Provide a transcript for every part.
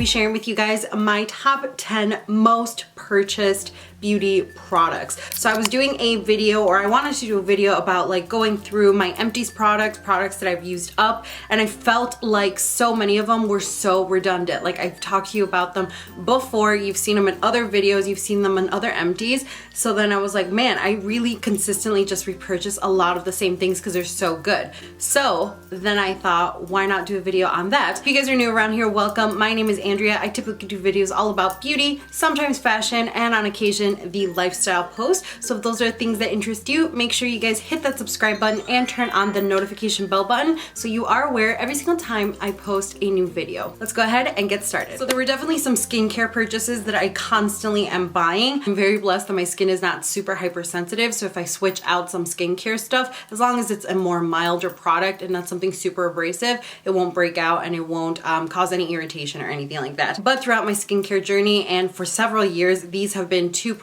be sharing with you guys my top 10 most purchased beauty products. So I was doing a video, or I wanted to do a video about like going through my empties products that I've used up, and I felt like so many of them were so redundant. Like I've talked to you about them before, you've seen them in other videos, you've seen them in other empties. So then I was like, man, I really consistently just repurchase a lot of the same things because they're so good. So then I thought, why not do a video on that? If you guys are new around here, welcome. My name is Andrea. I typically do videos all about beauty, sometimes fashion, and on occasion the lifestyle post. So if those are things that interest you, make sure you guys hit that subscribe button and turn on the notification bell button so you are aware every single time I post a new video. Let's go ahead and get started. So there were definitely some skincare purchases that I constantly am buying. I'm very blessed that my skin is not super hypersensitive, so if I switch out some skincare stuff, as long as it's a more milder product and not something super abrasive, it won't break out and it won't cause any irritation or anything like that. But throughout my skincare journey and for several years, these have been two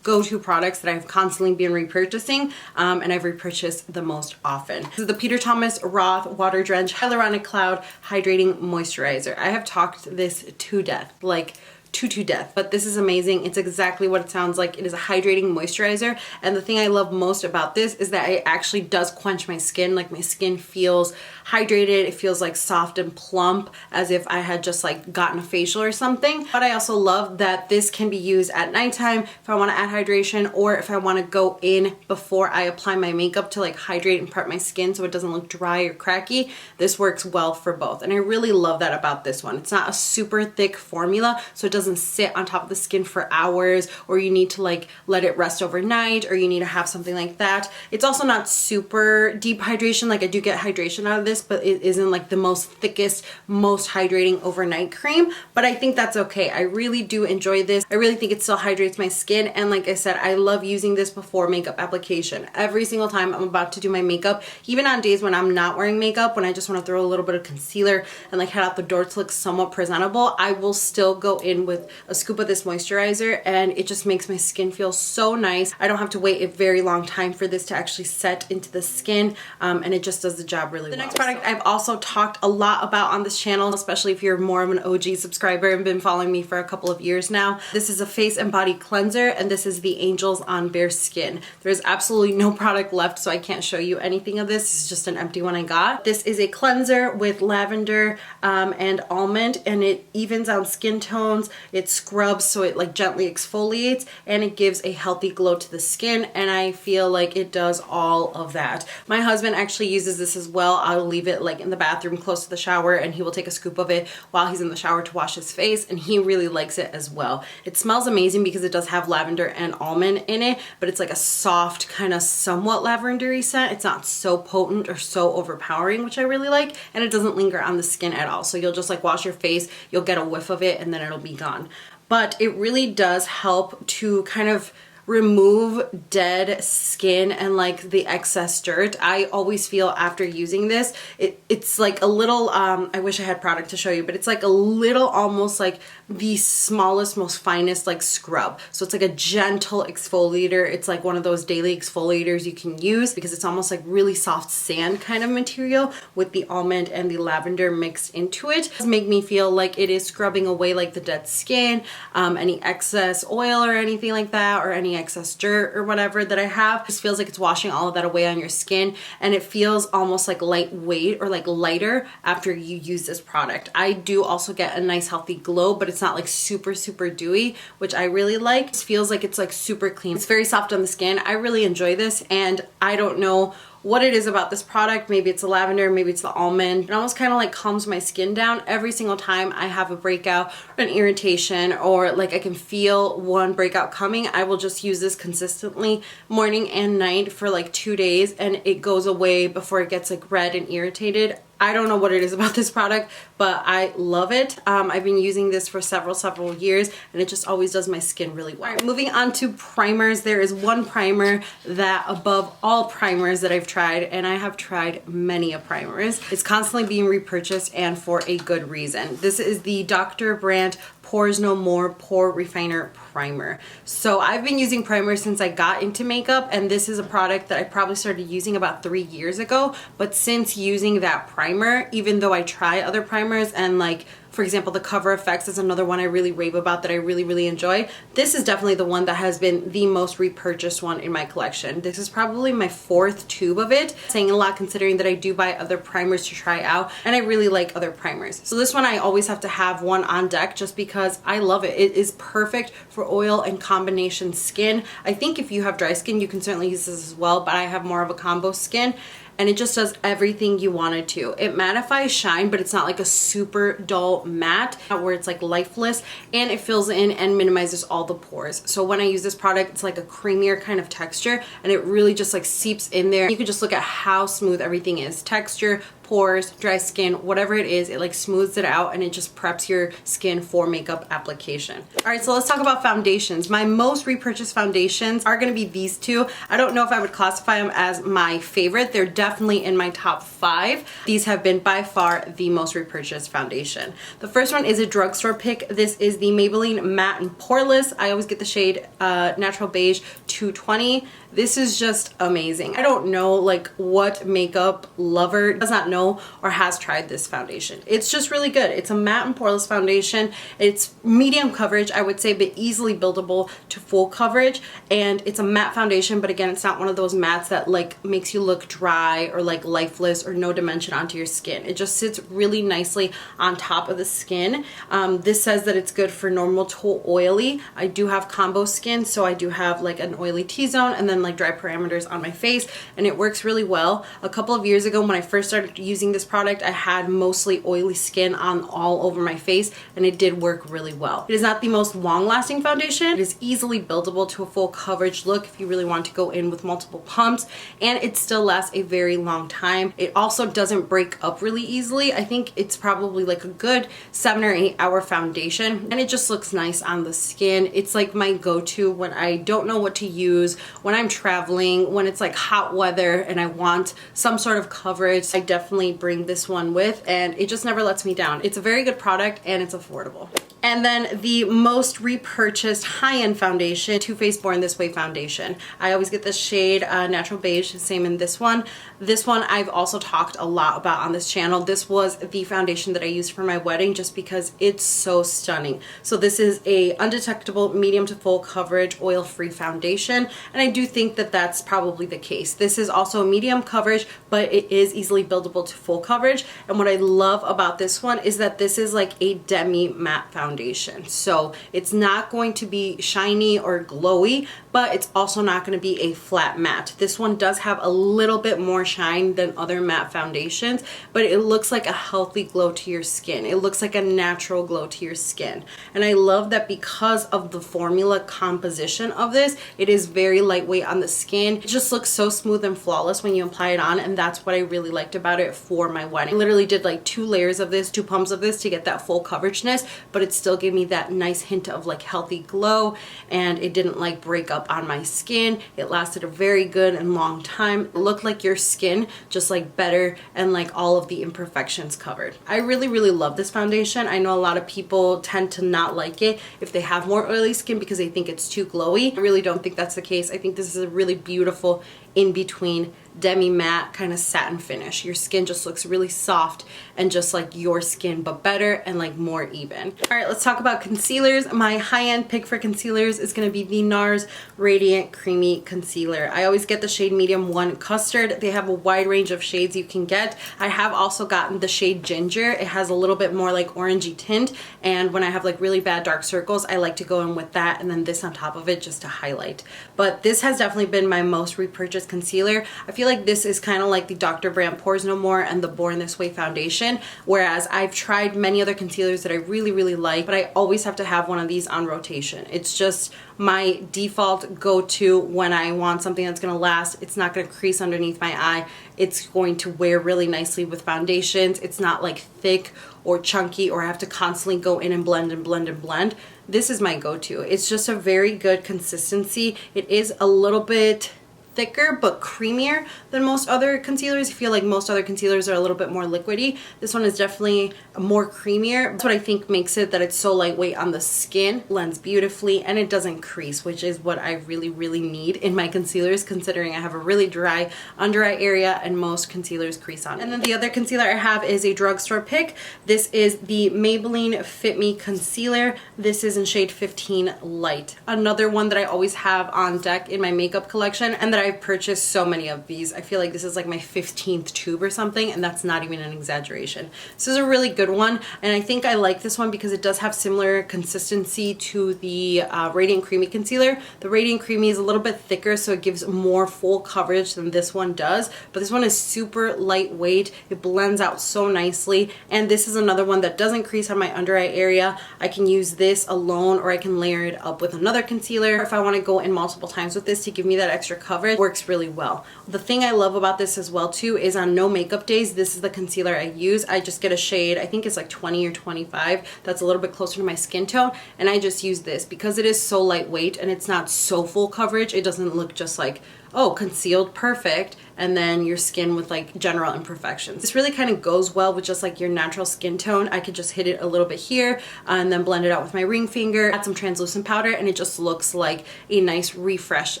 go-to products that I've constantly been repurchasing, and I've repurchased the most often. This is the Peter Thomas Roth Water Drench Hyaluronic Cloud Hydrating Moisturizer. I have talked this to death, like to death, but this is amazing. It's exactly what it sounds like. It is a hydrating moisturizer, and the thing I love most about this is that it actually does quench my skin. Like my skin feels hydrated, it feels like soft and plump, as if I had just like gotten a facial or something. But I also love that this can be used at nighttime if I want to add hydration, or if I want to go in before I apply my makeup to like hydrate and prep my skin so it doesn't look dry or cracky. This works well for both, and I really love that about this one. It's not a super thick formula, so it doesn't sit on top of the skin for hours, or you need to like let it rest overnight, or you need to have something like that. It's also not super deep hydration. Like I do get hydration out of this, but it isn't like the most thickest, most hydrating overnight cream, but I think that's okay. I really do enjoy this. I really think it still hydrates my skin, and like I said, I love using this before makeup application. Every single time I'm about to do my makeup, even on days when I'm not wearing makeup, when I just want to throw a little bit of concealer and like head out the door to look somewhat presentable, I will still go in with a scoop of this moisturizer, and it just makes my skin feel so nice. I don't have to wait a very long time for this to actually set into the skin, and it just does the job really well. The next product I've also talked a lot about on this channel, especially if you're more of an OG subscriber and been following me for a couple of years now. This is a face and body cleanser, and this is the Angels on Bare Skin. There's absolutely no product left, so I can't show you anything of this. This is just an empty one I got. This is a cleanser with lavender and almond, and it evens out skin tones. It scrubs, so it like gently exfoliates, and it gives a healthy glow to the skin, and I feel like it does all of that. My husband actually uses this as well. I'll leave it like in the bathroom close to the shower, and he will take a scoop of it while he's in the shower to wash his face, and he really likes it as well. It smells amazing because it does have lavender and almond in it, but it's like a soft kind of somewhat lavendery scent. It's not so potent or so overpowering, which I really like, and it doesn't linger on the skin at all. So you'll just like wash your face, you'll get a whiff of it, and then it'll be gone. But it really does help to kind of remove dead skin and like the excess dirt. I always feel after using this, it's like a little, I wish I had product to show you, but it's like a little almost like the smallest, most finest like scrub. So it's like a gentle exfoliator. It's like one of those daily exfoliators you can use because it's almost like really soft sand kind of material with the almond and the lavender mixed into it. It does make me feel like it is scrubbing away like the dead skin, any excess oil or anything like that, or any excess dirt or whatever that I have. It just feels like it's washing all of that away on your skin, and it feels almost like lightweight or like lighter after you use this product. I do also get a nice healthy glow, but it's not like super dewy, which I really like. It feels like it's like super clean. It's very soft on the skin. I really enjoy this, and I don't know what it is about this product. Maybe it's the lavender, maybe it's the almond. It almost kind of like calms my skin down. Every single time I have a breakout or an irritation, or like I can feel one breakout coming, I will just use this consistently morning and night for like 2 days, and it goes away before it gets like red and irritated. I don't know what it is about this product, but I love it. I've been using this for several years, and it just always does my skin really well. All right, moving on to primers. There is one primer that above all primers that I've tried, and I have tried many a primers, it's constantly being repurchased, and for a good reason. This is the Dr. Brandt Pores No More Pore Refiner Primer. So I've been using primers since I got into makeup, and this is a product that I probably started using about 3 years ago. But since using that primer, even though I try other primers and like For example, the Cover FX is another one I really rave about that I really enjoy. This is definitely the one that has been the most repurchased one in my collection. This is probably my 4th tube of it, saying a lot considering that I do buy other primers to try out, and I really like other primers. So this one I always have to have one on deck just because I love it. It is perfect for oil and combination skin. I think if you have dry skin, you can certainly use this as well, but I have more of a combo skin, and it just does everything you want it to. It mattifies shine, but it's not like a super dull matte where it's like lifeless, and it fills in and minimizes all the pores. So when I use this product, it's like a creamier kind of texture, and it really just like seeps in there. You can just look at how smooth everything is. Texture, pores, dry skin, whatever it is, it like smooths it out and it just preps your skin for makeup application. All right, so let's talk about foundations. My most repurchased foundations are gonna be these two. I don't know if I would classify them as my favorite. They're definitely in my top 5. These have been by far the most repurchased foundation. The first one is a drugstore pick. This is the Maybelline Matte and Poreless. I always get the shade Natural Beige 220. This is just amazing. I don't know like what makeup lover does not know or has tried this foundation. It's just really good. It's a matte and poreless foundation. It's medium coverage, I would say, but easily buildable to full coverage. And it's a matte foundation, but again, it's not one of those mattes that like makes you look dry or like lifeless or no dimension onto your skin. It just sits really nicely on top of the skin. This says that it's good for normal to oily. I do have combo skin, so I do have like an oily T-zone and then like dry parameters on my face, and it works really well. A couple of years ago when I first started using this product, I had mostly oily skin on all over my face, and it did work really well. It is not the most long-lasting foundation. It is easily buildable to a full coverage look if you really want to go in with multiple pumps, and it still lasts a very long time. It also doesn't break up really easily. I think it's probably like a good 7 or 8 hour foundation, and it just looks nice on the skin. It's like my go-to when I don't know what to use, when I'm traveling, when it's like hot weather and I want some sort of coverage. I definitely bring this one with, and it just never lets me down. It's a very good product and it's affordable. And then the most repurchased high-end foundation, Too Faced Born This Way foundation. I always get the shade Natural Beige, same in this one. This one I've also talked a lot about on this channel. This was the foundation that I used for my wedding just because it's so stunning. So this is a undetectable medium to full coverage oil-free foundation, and I do think that that's probably the case. This is also medium coverage, but it is easily buildable to full coverage. And what I love about this one is that this is like a demi matte foundation. So it's not going to be shiny or glowy, but it's also not going to be a flat matte. This one does have a little bit more shine than other matte foundations, but it looks like a healthy glow to your skin. It looks like a natural glow to your skin. And I love that because of the formula composition of this, it is very lightweight on the skin. It just looks so smooth and flawless when you apply it on, and that's what I really liked about it for my wedding. I literally did like 2 layers of this, 2 pumps of this to get that full coverageness, but it still gave me that nice hint of like healthy glow, and it didn't like break up on my skin. It lasted a very good and long time. It looked like your skin, just like better, and like all of the imperfections covered. I really love this foundation. I know a lot of people tend to not like it if they have more oily skin because they think it's too glowy. I really don't think that's the case. I think this is a really beautiful in between demi matte kind of satin finish. Your skin just looks really soft and just like your skin, but better and like more even. All right, let's talk about concealers. My high-end pick for concealers is going to be the NARS Radiant Creamy Concealer. I always get the shade Medium 1 Custard. They have a wide range of shades you can get. I have also gotten the shade Ginger. It has a little bit more like orangey tint, and when I have like really bad dark circles, I like to go in with that and then this on top of it just to highlight. But this has definitely been my most repurchased concealer. I feel like this is kind of like the Dr. Brandt Pores No More and the Born This Way foundation, whereas I've tried many other concealers that I really like, but I always have to have one of these on rotation. It's just my default go-to when I want something that's going to last. It's not going to crease underneath my eye. It's going to wear really nicely with foundations. It's not like thick or chunky or I have to constantly go in and blend and blend and blend. This is my go-to. It's just a very good consistency. It is a little bit thicker but creamier than most other concealers. I feel like most other concealers are a little bit more liquidy. This one is definitely more creamier. That's what I think makes it that it's so lightweight on the skin, blends beautifully, and it doesn't crease, which is what I really need in my concealers, considering I have a really dry under eye area and most concealers crease on. And then the other concealer I have is a drugstore pick. This is the Maybelline Fit Me Concealer. This is in shade 15 Light. Another one that I always have on deck in my makeup collection, and that I've purchased so many of these. I feel like this is like my 15th tube or something, and that's not even an exaggeration. This is a really good one, and I think I like this one because it does have similar consistency to the Radiant Creamy Concealer. The Radiant Creamy is a little bit thicker, so it gives more full coverage than this one does, but this one is super lightweight. It blends out so nicely, and this is another one that doesn't crease on my under eye area. I can use this alone, or I can layer it up with another concealer. If I want to go in multiple times with this to give me that extra coverage, works really well. The thing I love about this as well too is on no makeup days, this is the concealer I use. I just get a shade, I think it's like 20 or 25, that's a little bit closer to my skin tone, and I just use this because it is so lightweight and it's not so full coverage. It doesn't look just like, oh, concealed perfect, and then your skin with like general imperfections. This really kind of goes well with just like your natural skin tone. I could just hit it a little bit here and then blend it out with my ring finger, add some translucent powder, and it just looks like a nice refreshed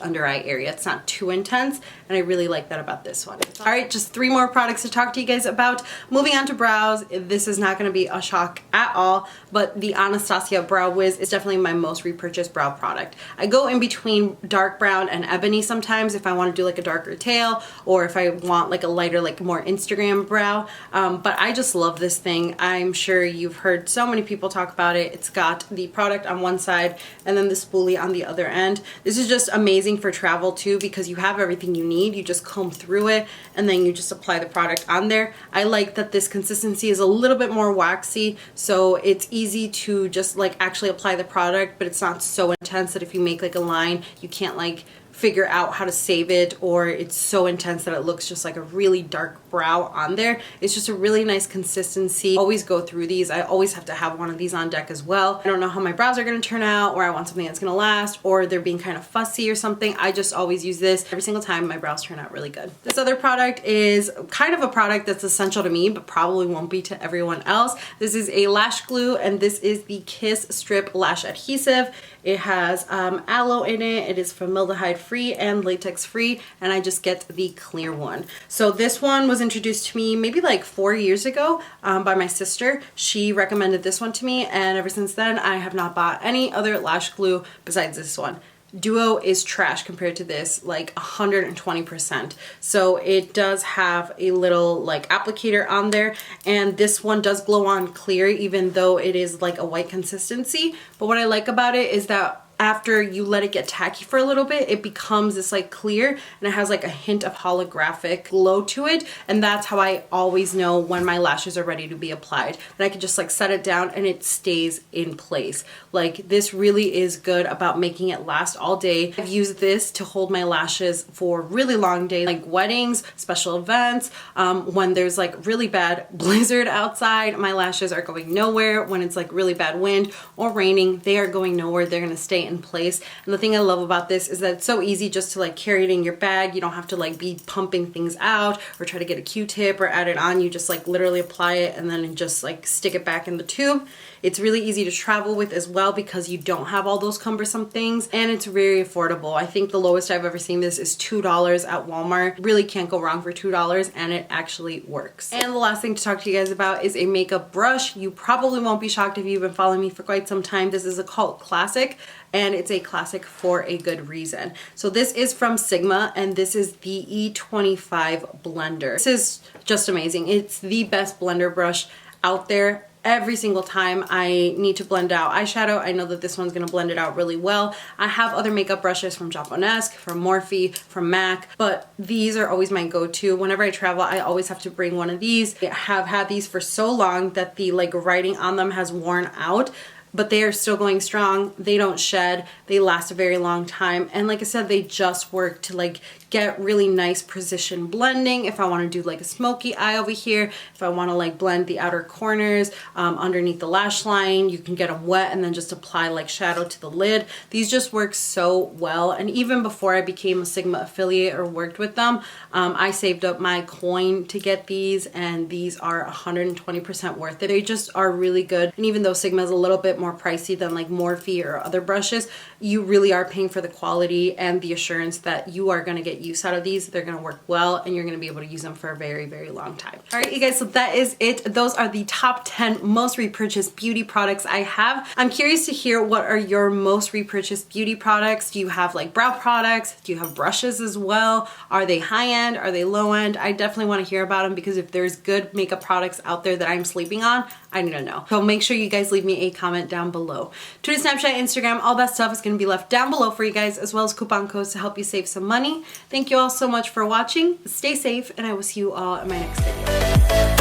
under eye area. It's not too intense, and I really like that about this one. All right, just 3 more products to talk to you guys about. Moving on to brows, this is not gonna be a shock at all, but the Anastasia Brow Wiz is definitely my most repurchased brow product. I go in between dark brown and ebony sometimes if I wanna do like a darker tail, or if I want like a lighter, like more Instagram brow. But I just love this thing. I'm sure you've heard so many people talk about it. It's got the product on one side and then the spoolie on the other end. This is just amazing for travel too, because you have everything you need. You just comb through it and then you just apply the product on there. I like that this consistency is a little bit more waxy, so it's easy to just like actually apply the product, but it's not so intense that if you make like a line, you can't like figure out how to save it, or it's so intense that it looks just like a really dark brow on there. It's just a really nice consistency. Always go through these. I always have to have one of these on deck as well. I don't know how my brows are going to turn out, or I want something that's going to last, or they're being kind of fussy or something. I just always use this. Every single time my brows turn out really good. This other product is kind of a product that's essential to me, but probably won't be to everyone else. This is a lash glue, and this is the Kiss Strip Lash Adhesive. It has aloe in it. It is formaldehyde free and latex free, and I just get the clear one. So this one was introduced to me maybe like 4 years ago by my sister. She recommended this one to me, and ever since then I have not bought any other lash glue besides this one. Duo is trash compared to this, like 120%. So it does have a little like applicator on there, and this one does glow on clear even though it is like a white consistency. But what I like about it is that after you let it get tacky for a little bit, it becomes this like clear, and it has like a hint of holographic glow to it, and that's how I always know when my lashes are ready to be applied. And I can just like set it down and it stays in place. Like this really is good about making it last all day. I've used this to hold my lashes for really long days, like weddings, special events, when there's like really bad blizzard outside, my lashes are going nowhere. When it's like really bad wind or raining, they are going nowhere. They're gonna stay in place. And the thing I love about this is that it's so easy just to like carry it in your bag. You don't have to like be pumping things out or try to get a Q-tip or add it on. You just like literally apply it and then just like stick it back in the tube. It's really easy to travel with as well because you don't have all those cumbersome things, and it's very affordable. I think the lowest I've ever seen this is $2 at Walmart. Really can't go wrong for $2, and it actually works. And the last thing to talk to you guys about is a makeup brush. You probably won't be shocked if you've been following me for quite some time. This is a cult classic, and it's a classic for a good reason. So this is from Sigma, and this is the E25 blender. This is just amazing. It's the best blender brush out there. Every single time I need to blend out eyeshadow, I know that this one's gonna blend it out really well. I have other makeup brushes from Japonesque, from Morphe, from MAC, but these are always my go-to. Whenever I travel, I always have to bring one of these. I have had these for so long that the like writing on them has worn out. but they are still going strong. They don't shed. They last a very long time. And like I said, they just work to like get really nice precision blending. If I want to do like a smoky eye over here, if I want to like blend the outer corners underneath the lash line, you can get them wet and then just apply like shadow to the lid. These just work so well. And even before I became a Sigma affiliate or worked with them, I saved up my coin to get these, and these are 120% worth it. They just are really good. And even though Sigma is a little bit more pricey than like Morphe or other brushes, you really are paying for the quality and the assurance that you are going to get use out of these. They're going to work well and you're going to be able to use them for a very, very long time. All right, you guys, so that is it. Those are the top 10 most repurchased beauty products I have. I'm curious to hear, what are your most repurchased beauty products? Do you have like brow products? Do you have brushes as well? Are they high end? Are they low end? I definitely want to hear about them, because if there's good makeup products out there that I'm sleeping on, I need to know. So make sure you guys leave me a comment down below. Twitter, Snapchat, Instagram, all that stuff is going to be left down below for you guys, as well as coupon codes to help you save some money. Thank you all so much for watching. Stay safe, and I will see you all in my next video.